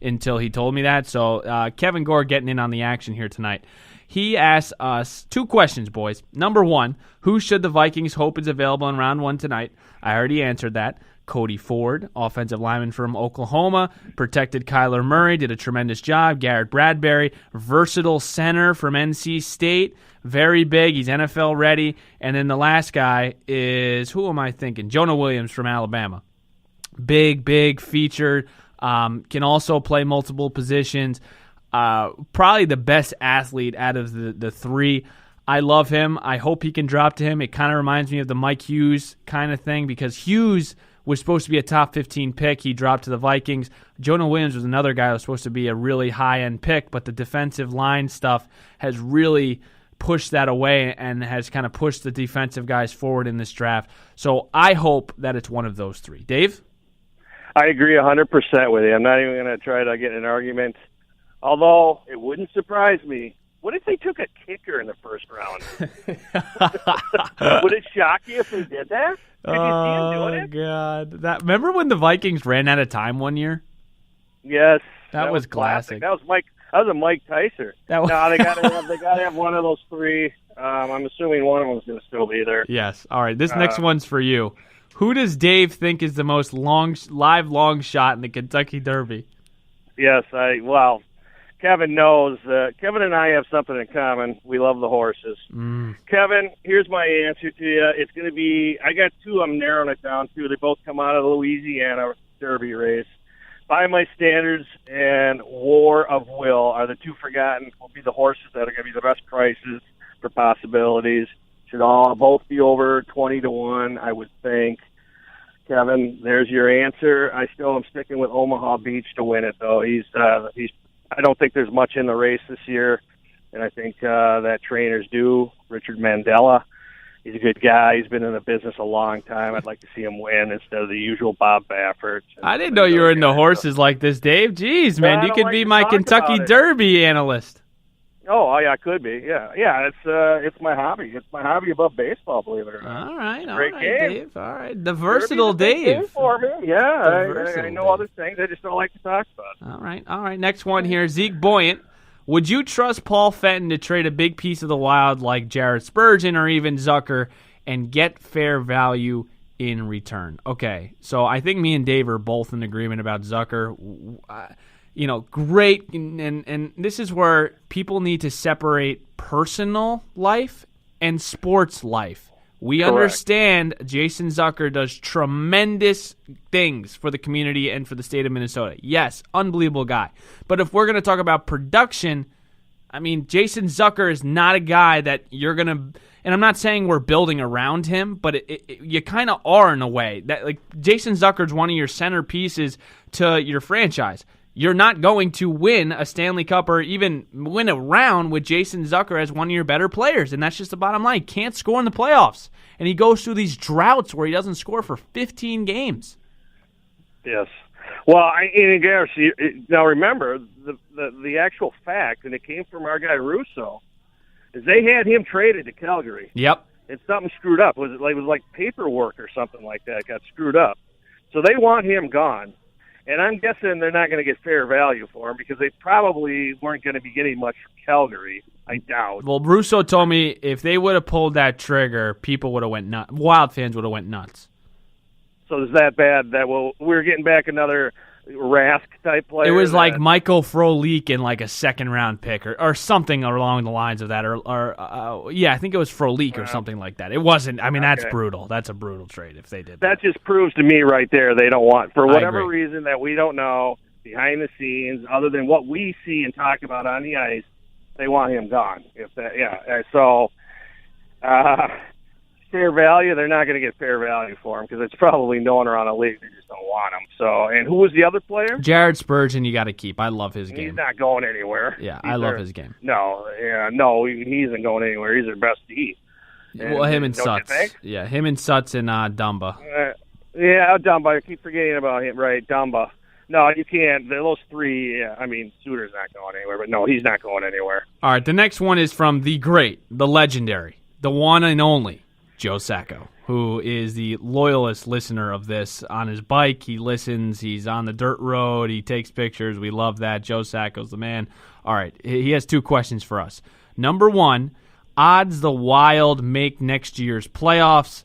until he told me that. So Kevin Gore getting in on the action here tonight. He asked us 2 questions, boys. Number 1, who should the Vikings hope is available in round 1 tonight? I already answered that. Cody Ford, offensive lineman from Oklahoma, protected Kyler Murray, did a tremendous job. Garrett Bradbury, versatile center from NC State, very big. He's NFL ready. And then the last guy is, who am I thinking? Jonah Williams from Alabama. Big, featured, can also play multiple positions. Probably the best athlete out of the 3. I love him. I hope he can drop to him. It kind of reminds me of the Mike Hughes kind of thing because Hughes was supposed to be a top 15 pick. He dropped to the Vikings. Jonah Williams was another guy that was supposed to be a really high-end pick, but the defensive line stuff has really pushed that away and has kind of pushed the defensive guys forward in this draft. So I hope that it's one of those 3. Dave? I agree 100% with you. I'm not even going to try to get in an argument, although it wouldn't surprise me. What if they took a kicker in the first round? Would it shock you if they did that? Could you see him doing it? God. Remember when the Vikings ran out of time one year? Yes. That was classic. That was a Mike Tyser. No, they gotta have one of those 3. I'm assuming one of them's going to still be there. Yes. All right. This next one's for you. Who does Dave think is the most live long shot in the Kentucky Derby? Yes, Kevin knows. Kevin and I have something in common. We love the horses. Kevin, here's my answer to you. It's going to be, I got 2 I'm narrowing it down to. They both come out of the Louisiana Derby race. By my standards and War of Will are the 2 forgotten. Will be the horses that are going to be the best prices for possibilities. Should all both be over 20-1, I would think. Kevin, there's your answer. I still am sticking with Omaha Beach to win it, though. He's I don't think there's much in the race this year, and I think that trainer's due. Richard Mandela, he's a good guy. He's been in the business a long time. I'd like to see him win instead of the usual Bob Baffert. I didn't know you were into horses like this, Dave. Jeez, man, you could be my Kentucky Derby analyst. Oh, yeah, I could be. Yeah. It's my hobby. It's my hobby above baseball, believe it or not. All right, game. Dave. All right, the versatile Dave. For me. Yeah, I know other things. I just don't like to talk about. All right. Next one here, Zeke Boyant. Would you trust Paul Fenton to trade a big piece of the Wild like Jared Spurgeon or even Zucker and get fair value in return? Okay, so I think me and Dave are both in agreement about Zucker. Great, and this is where people need to separate personal life and sports life. We Correct. Understand Jason Zucker does tremendous things for the community and for the state of Minnesota. Yes, unbelievable guy. But if we're going to talk about production, I mean, Jason Zucker is not a guy that you're going to – and I'm not saying we're building around him, but you kind of are in a way. That like Jason Zucker is one of your centerpieces to your franchise. You're not going to win a Stanley Cup or even win a round with Jason Zucker as one of your better players, and that's just the bottom line. He can't score in the playoffs, and he goes through these droughts where he doesn't score for 15 games. Yes. Well, now remember, the actual fact, and it came from our guy Russo, is they had him traded to Calgary. Yep. And something screwed up. It was like paperwork or something like that got screwed up. So they want him gone. And I'm guessing they're not going to get fair value for him because they probably weren't going to be getting much from Calgary. I doubt. Well, Russo told me if they would have pulled that trigger, people would have went nuts. Wild fans would have went nuts. So is that bad that we're getting back another Rask type player? It was like Michael Frolik in like a second-round pick or something along the lines of that. I think it was Frolik or something like that. It wasn't. I mean, That's brutal. That's a brutal trade if they did that. That just proves to me right there they don't want, for whatever reason that we don't know, behind the scenes, other than what we see and talk about on the ice, they want him gone. So fair value, they're not going to get fair value for him because it's probably known around the league they just don't want him. So, and who was the other player? Jared Spurgeon, you got to keep. I love his game. He's not going anywhere. Yeah, I love his game. No, he isn't going anywhere. He's their best D. Well, him and Sutz. Yeah, him and Sutz and Dumba. Dumba. I keep forgetting about him. Right, Dumba. No, you can't. Those 3, Suter's not going anywhere, but no, he's not going anywhere. All right, the next one is from the great, the legendary, the one and only, Joe Sacco, who is the loyalist listener of this. On his bike, he listens. He's on the dirt road. He takes pictures. We love that. Joe Sacco's the man. All right, he has 2 questions for us. Number 1, odds the Wild make next year's playoffs.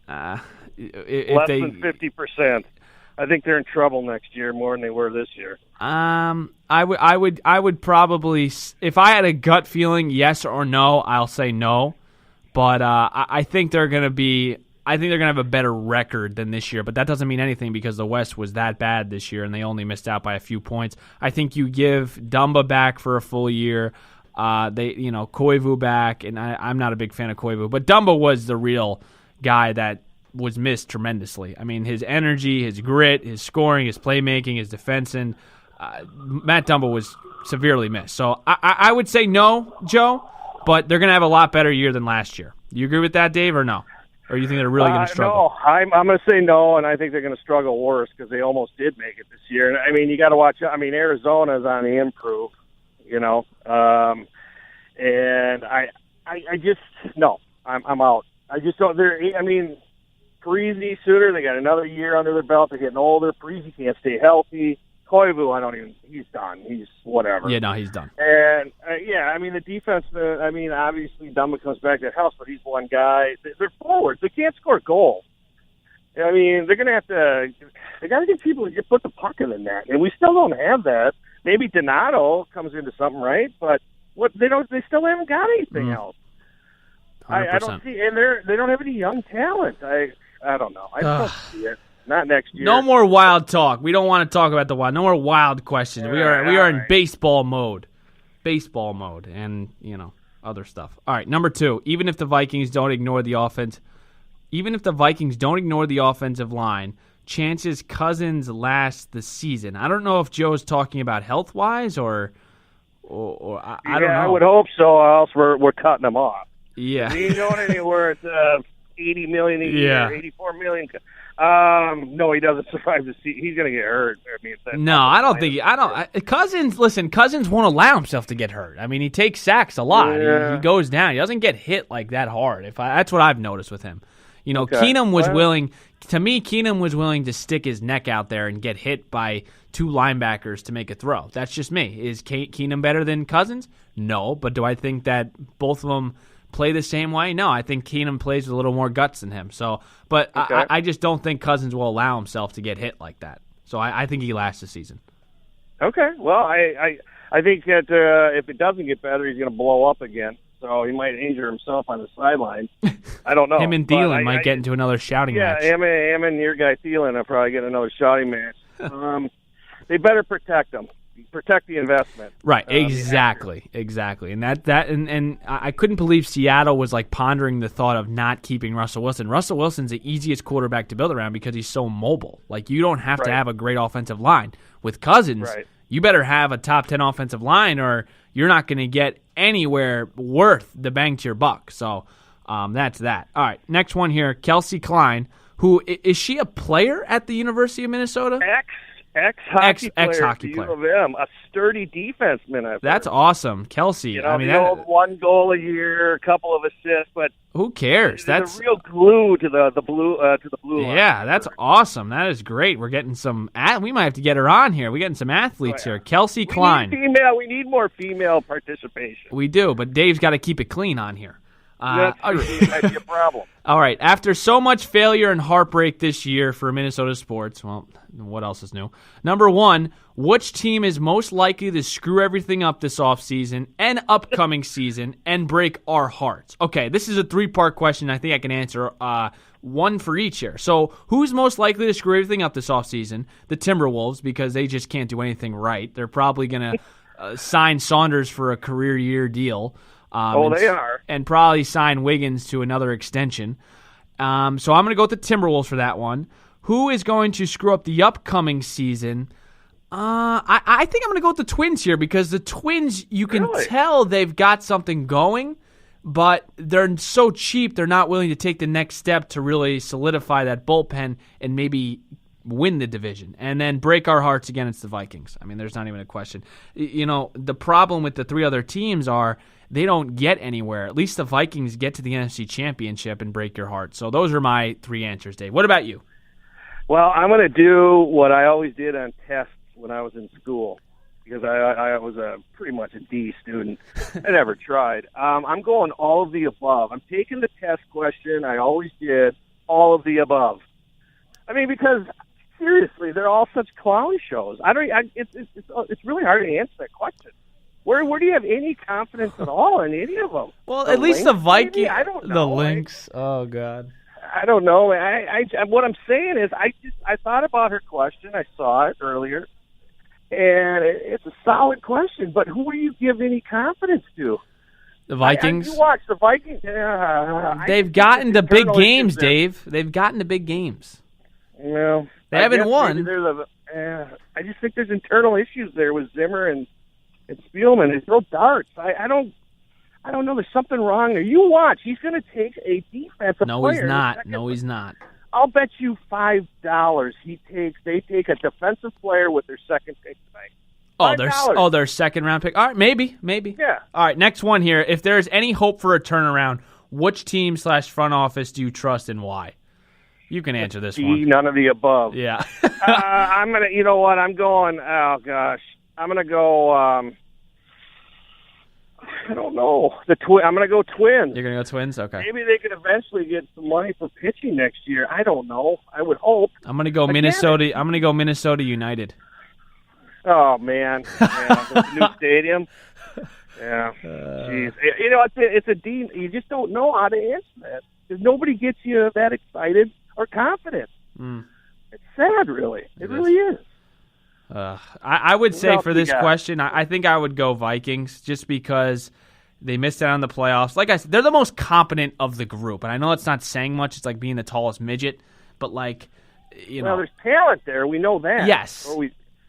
Less than 50%. I think they're in trouble next year more than they were this year. I would probably, if I had a gut feeling, yes or no, I'll say no. But I think they're going to have a better record than this year. But that doesn't mean anything because the West was that bad this year and they only missed out by a few points. I think you give Dumba back for a full year. Koivu back, and I'm not a big fan of Koivu, but Dumba was the real guy that was missed tremendously. I mean, his energy, his grit, his scoring, his playmaking, his defense, and Matt Dumba was severely missed. So I would say no, Joe. But they're going to have a lot better year than last year. You agree with that, Dave, or no? Or you think they're really going to struggle? No, I'm going to say no, and I think they're going to struggle worse because they almost did make it this year. And I mean, you got to watch. I mean, Arizona's on the improve, and I just no, I'm out. I just don't. Parisi, Suter, they got another year under their belt. They're getting older. Parisi can't stay healthy. Koivu, he's done. He's whatever. Yeah, no, he's done. And, the defense, obviously Dumba comes back to help, but he's one guy. They're forwards. They can't score goals. I mean, they're going to have to – they got to get people to put the puck in the net, and we still don't have that. Maybe Donato comes into something, right? But they still haven't got anything else. 100%. I don't see – and they don't have any young talent. I don't know. I don't see it. Not next year. No more Wild talk. We don't want to talk about the Wild. No more Wild questions. We are in baseball mode. Baseball mode and, other stuff. All right, number 2. Even if the Vikings don't ignore the offensive line, chances Cousins last the season. I don't know if Joe's talking about health-wise or I don't know. I would hope so, or else we're cutting him off. Yeah. He ain't going anywhere at $80 million a year, $84 million. No, he doesn't survive the season. He's going to get hurt. I don't think. Cousins. Listen, Cousins won't allow himself to get hurt. I mean, he takes sacks a lot. Yeah. He goes down. He doesn't get hit like that hard. That's what I've noticed with him. Okay. Keenum was willing. To me, Keenum was willing to stick his neck out there and get hit by 2 linebackers to make a throw. That's just me. Is Keenum better than Cousins? No, but do I think that both of them play the same way? No, I think Keenum plays with a little more guts than him. So, but okay. I just don't think Cousins will allow himself to get hit like that. So I think he lasts the season. Okay. Well, I think that if it doesn't get better, he's going to blow up again. So he might injure himself on the sideline. I don't know. Him and Thielen might get into another shouting match. Yeah, him and your guy Thielen will probably get another shouting match. They better protect him. Protect the investment. Right, exactly. And and I couldn't believe Seattle was like pondering the thought of not keeping Russell Wilson. Russell Wilson's the easiest quarterback to build around because he's so mobile. Like, you don't have to have a great offensive line. With Cousins, you better have a top 10 offensive line or you're not going to get anywhere worth the bang to your buck. So that's that. All right, next one here, Kelsey Klein, who is she a player at the University of Minnesota? Ex-hockey player. Of M, a sturdy defenseman. That's awesome, Kelsey. One goal a year, a couple of assists, but who cares? That's a real glue to the blue line. Yeah, that's awesome. That is great. We're getting some. We might have to get her on here. We're getting some athletes here. Kelsey Klein. We need more female participation. We do, but Dave's got to keep it clean on here. That's true. It might be a problem. All right. After so much failure and heartbreak this year for Minnesota sports, well, what else is new? Number 1, which team is most likely to screw everything up this offseason and upcoming season and break our hearts? Okay, this is a 3-part question. I think I can answer one for each here. So who's most likely to screw everything up this offseason? The Timberwolves, because they just can't do anything right. They're probably going to sign Saunders for a career year deal. They are. And probably sign Wiggins to another extension. So I'm going to go with the Timberwolves for that one. Who is going to screw up the upcoming season? I think I'm going to go with the Twins here because the Twins, you can tell they've got something going, but they're so cheap they're not willing to take the next step to really solidify that bullpen and maybe win the division and then break our hearts again. It's the Vikings. I mean, there's not even a question. The problem with the 3 other teams are they don't get anywhere. At least the Vikings get to the NFC Championship and break your heart. So those are my 3 answers, Dave. What about you? Well, I'm going to do what I always did on tests when I was in school, because I was pretty much a D student. I never tried. I'm going all of the above. I'm taking the test question. I always did all of the above. I mean, because seriously, they're all such clown shows. It's really hard to answer that question. Where do you have any confidence at all in any of them? Well, at least the Vikings. I don't know. The Lynx. Oh God. I don't know. What I'm saying is, I thought about her question. I saw it earlier, and it's a solid question. But who do you give any confidence to? The Vikings. You watch the Vikings. They've gotten to big games, Dave. They've gotten to big games. Well, they haven't won. I just think there's internal issues there with Zimmer and Spielman. They throw darts. I don't know. There's something wrong there. You watch. He's going to take a defensive player. No, he's not. No, he's not. I'll bet you $5 they take a defensive player with their second pick tonight. Their second round pick. All right, maybe. Yeah. All right, next one here. If there's any hope for a turnaround, which team / front office do you trust and why? You can answer this one. None of the above. Yeah. I'm gonna. You know what? I'm going. Oh gosh. I'm gonna go. I don't know. I'm gonna go Twins. You're gonna go Twins. Okay. Maybe they could eventually get some money for pitching next year. I don't know. I would hope. I'm gonna go Minnesota. I'm gonna go Minnesota United. Oh man, the new stadium. Yeah. Jeez. You know, it's a D. You just don't know how to answer that because nobody gets you that excited or confident. It's sad, really. It really is. I would say for this question, I think I would go Vikings just because they missed out on the playoffs. Like I said, they're the most competent of the group. And I know it's not saying much. It's like being the tallest midget. But, like, you know. Well, there's talent there. We know that. Yes.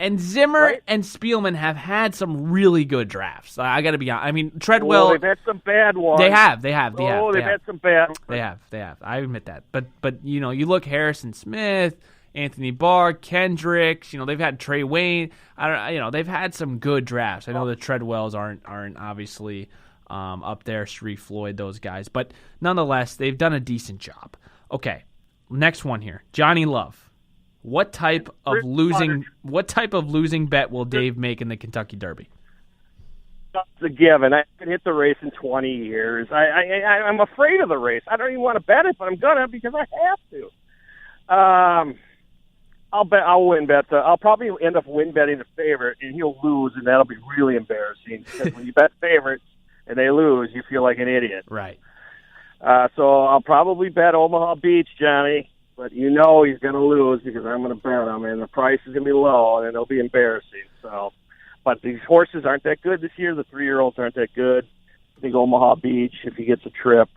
And Zimmer and Spielman have had some really good drafts. I got to be honest. I mean, Treadwell. They've had some bad ones. They have. They've had some bad ones. They have. I admit that. But you know, you look Harrison Smith, Anthony Barr, Kendricks. You know, they've had Trey Wayne. They've had some good drafts. I know the Treadwells aren't obviously up there. Sharif Floyd, those guys. But nonetheless, they've done a decent job. Okay, next one here. Johnny Love. What type of losing bet will Dave make in the Kentucky Derby? That's a given. I haven't hit the race in 20 years. I'm afraid of the race. I don't even want to bet it, but I'm gonna because I have to. I'll win bet. I'll probably end up win betting the favorite, and he'll lose, and that'll be really embarrassing. Because when you bet favorites and they lose, you feel like an idiot. Right. So I'll probably bet Omaha Beach, Johnny. But you know he's going to lose because I'm going to bet him, and the price is going to be low, and it'll be embarrassing. So, but these horses aren't that good this year. The 3-year-olds aren't that good. I think Omaha Beach, if he gets a trip,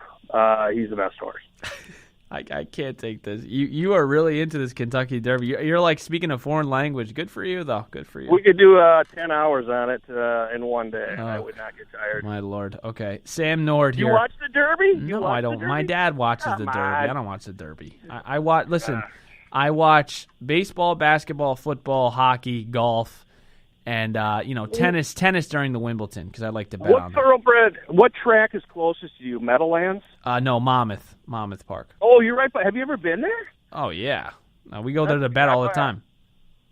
he's the best horse. I can't take this. You are really into this Kentucky Derby. You're like speaking a foreign language. Good for you, though. Good for you. We could do 10 hours on it in one day. Oh, I would not get tired. My Lord. Okay. Sam Nord here. You watch the Derby? No, I don't. My dad watches the Derby. I don't watch the Derby. I watch. Listen, I watch baseball, basketball, football, hockey, golf, and tennis during the Wimbledon because I like to bet on thoroughbred? What track is closest to you? Meadowlands? No, Monmouth Park. Oh, you're right. But have you ever been there? Oh yeah, we go there to bet all the time.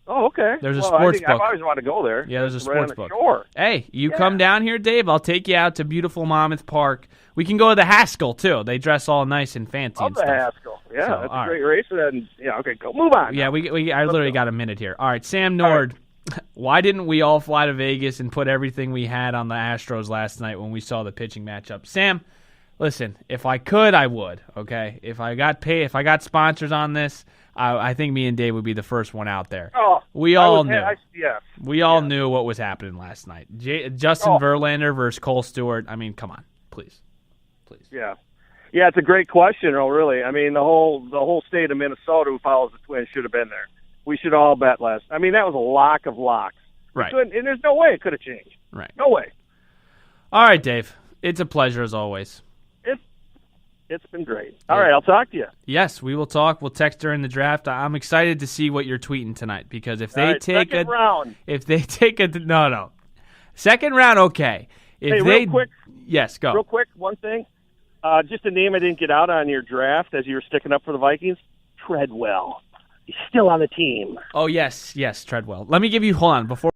Oh, okay. There's a sports book. I've always wanted to go there. Yeah, there's a sports book. Shore. Hey, come down here, Dave. I'll take you out to beautiful Monmouth Park. We can go to the Haskell too. They dress all nice and fancy and stuff. The Haskell. Yeah, that's a great race. And okay, go move on. Yeah, I literally got a minute here. All right, Sam Nord. Right. Why didn't we all fly to Vegas and put everything we had on the Astros last night when we saw the pitching matchup? Sam, listen, if I could, I would. Okay, if I got sponsors on this, I think me and Dave would be the first one out there. Oh, we all knew. We all knew what was happening last night. Justin Verlander versus Cole Stewart. I mean, come on, please. Yeah, it's a great question. Really. I mean, the whole state of Minnesota who follows the Twins should have been there. We should all bet last. I mean, that was a lock of locks. Right. And there's no way it could have changed. Right. No way. All right, Dave. It's a pleasure as always. It's been great. All right, I'll talk to you. Yes, we will talk. We'll text during the draft. I'm excited to see what you're tweeting tonight because if they take second round. Second round, okay. If real quick. Yes, go. Real quick, one thing. Just a name I didn't get out on your draft as you were sticking up for the Vikings. Treadwell. He's still on the team. Oh, yes, Treadwell. Let me give you, hold on, before